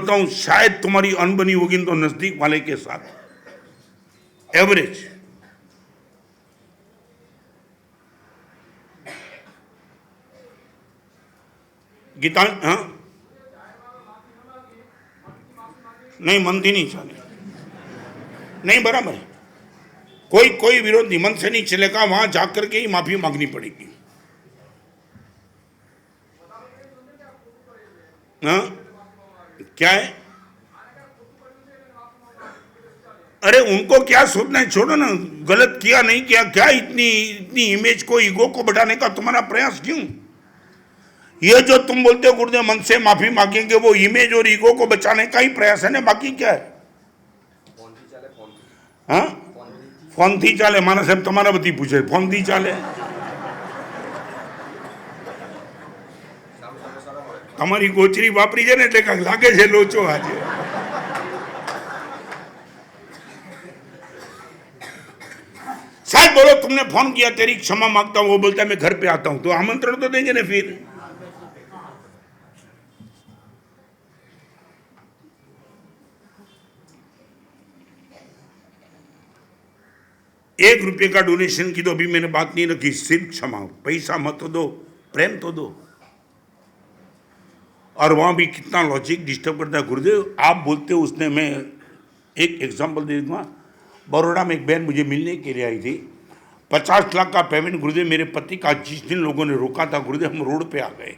बोलता हूं शायद तुम्हारी अनबनी होगी तो नजदीक वाले के साथ एवरेज। गीता हाँ नहीं, मन थी नहीं चले, नहीं बराबर है, कोई विरोध नहीं, मन से नहीं चलेगा, वहां जाकर के ही माफी मांगनी पड़ेगी। हाँ क्या है? अरे उनको क्या सोचना है, छोड़ो ना, गलत किया नहीं किया, क्या इतनी इमेज को, ईगो को बढ़ाने का तुम्हारा प्रयास क्यों? ये जो तुम बोलते हो गुरुदेव मन से माफी मांगेंगे, वो इमेज और ईगो को बचाने का ही प्रयास है ना, बाकी क्या है? हाँ फोन थी चाले, माना साहब तुम्हारा बती पूछे फोन थी चाले, તમારી ગોચરી વાપરી છે ને એટલે કાંઈક લાગે છે લોચો આજે। साहब बोलो तुमने फोन किया, तेरी क्षमा मांगता हूं, वो बोलता है मैं घर पे आता हूं, तो आमंत्रण तो देंगे ना फिर। ₹1 का डोनेशन की तो अभी मैंने बात नहीं रखी, सिर्फ क्षमा, पैसा मत तो दो, प्रेम तो दो। और वहां भी कितना लॉजिक डिस्टर्ब करता है गुरुदेव, आप बोलते हो उसने, मैं एक एग्जांपल दे दूंगा। बड़ौदा में एक बहन मुझे मिलने के लिए आई थी, 50 लाख का पेमेंट गुरुदेव मेरे पति का, जिस दिन लोगों ने रोका था गुरुदेव हम रोड पे आ गए।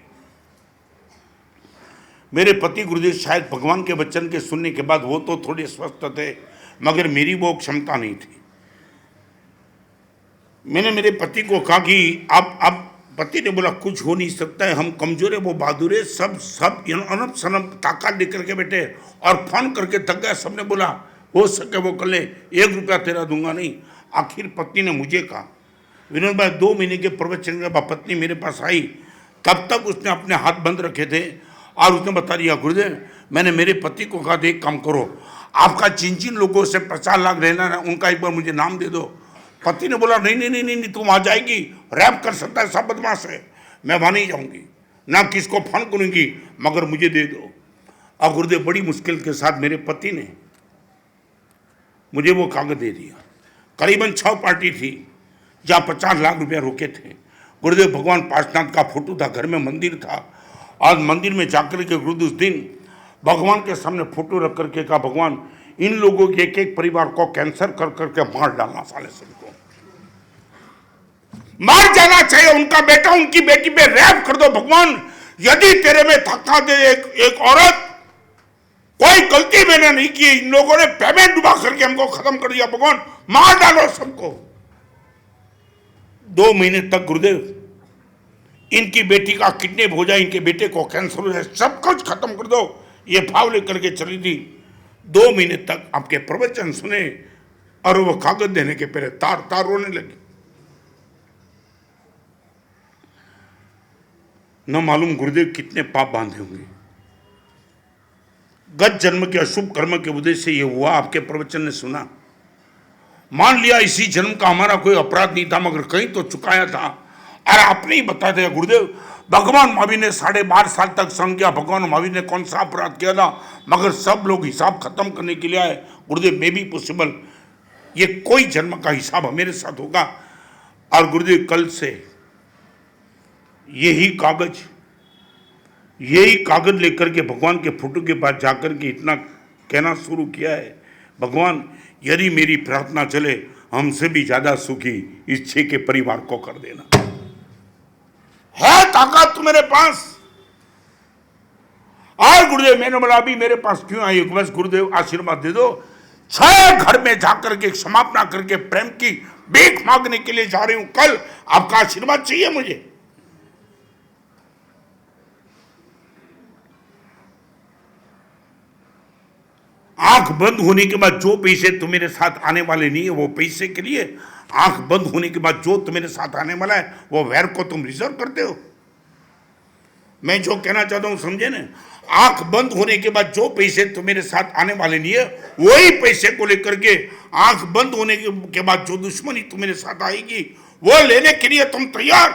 मेरे पति गुरुदेव शायद भगवान के वचन के सुनने के बाद वो तो थोड़े स्वस्थ थे, मगर मेरी वो क्षमता नहीं थी। मैंने मेरे पति को कहा कि आप पति ने बोला कुछ हो नहीं सकता है, हम कमजोर है, वो बहादुर है, सब अनब सनब ताकत लेकर के बैठे और फोन करके थक गया। सबने बोला हो सके वो कर ले, ₹1 तेरा दूंगा नहीं। आखिर पत्नी ने मुझे कहा, विनोद भाई 2 महीने के प्रवचन के बाद पत्नी मेरे पास आई, तब तक उसने अपने हाथ बंद रखे थे और उसने बता दिया गुरुदेव मैंने मेरे पति को कहा एक काम करो, आपका जिन लोगों से 50 लाख रहना है उनका एक बार मुझे नाम दे दो। पति ने बोला नहीं नहीं नहीं नहीं, नहीं तुम आ जाएगी, रैप कर सकता है, सब बदमाश है, मैं वहां नहीं जाऊंगी, ना किसको फोन करूंगी, मगर मुझे दे दो। अब गुरुदेव बड़ी मुश्किल के साथ मेरे पति ने मुझे वो कागज दे दिया। करीबन 6 पार्टी थी जहाँ 50 लाख रुपया रोके थे। गुरुदेव भगवान पार्शनाथ का फोटो था, घर में मंदिर था, और मंदिर में जाकर के गुरुदेव उस दिन भगवान के सामने फोटो रख करके कहा भगवान इन लोगों के एक परिवार को कैंसर कर करके मार डालना, साले सबको मार जाना चाहिए, उनका बेटा उनकी बेटी पे रैप कर दो भगवान। यदि तेरे में ताकत है, एक औरत, कोई गलती मैंने नहीं की, इन लोगों ने पेमेंट डुबा करके हमको खत्म कर दिया, भगवान मार डालो सबको। 2 महीने तक गुरुदेव इनकी बेटी का किडनैप हो जाए, इनके बेटे को कैंसर हो जाए, सब कुछ खत्म कर दो, ये भाव लेकर के चली थी। 2 महीने तक आपके प्रवचन सुने और वो कागज देने के पहले तार तार रोने लगी। न मालूम गुरुदेव कितने पाप बांधे होंगे। गत जन्म के अशुभ कर्म के उद्देश्य से ये हुआ, आपके प्रवचन ने सुना, मान लिया इसी जन्म का हमारा कोई अपराध नहीं था, मगर कहीं तो चुकाया था। और आपने ही बता दिया गुरुदेव भगवान महावीर ने 12.5 साल तक संग किया, भगवान महावीर ने कौन सा अपराध किया था, मगर सब लोग हिसाब खत्म करने के लिए आए। गुरुदेव मे भी पॉसिबल ये कोई जन्म का हिसाब मेरे साथ होगा। और गुरुदेव कल से यही कागज लेकर के भगवान के फोटो के पास जाकर के इतना कहना शुरू किया है, भगवान यदि मेरी प्रार्थना चले हमसे भी ज्यादा सुखी इस 6 के परिवार को कर देना। है ताकत मेरे पास। और गुरुदेव मैंने बोला अभी मेरे पास क्यों आई, बस गुरुदेव आशीर्वाद दे दो। 6 घर में जाकर के समापना करके प्रेम की भीख मांगने के लिए जा रही हूं, कल आपका आशीर्वाद चाहिए मुझे। आंख बंद होने के बाद जो पैसे तुम्हारे साथ आने वाले नहीं है, वो पैसे के लिए आंख बंद होने के बाद जो तुम्हारे साथ आने वाला है वो वैर को तुम रिजर्व करते हो। मैं जो कहना चाहता हूं समझे ना, आंख बंद होने के बाद जो पैसे तुम्हारे साथ आने वाले नहीं है, वही पैसे को लेकर के आंख बंद होने के बाद जो दुश्मनी तुम्हारे साथ आएगी वो लेने के लिए तुम तैयार।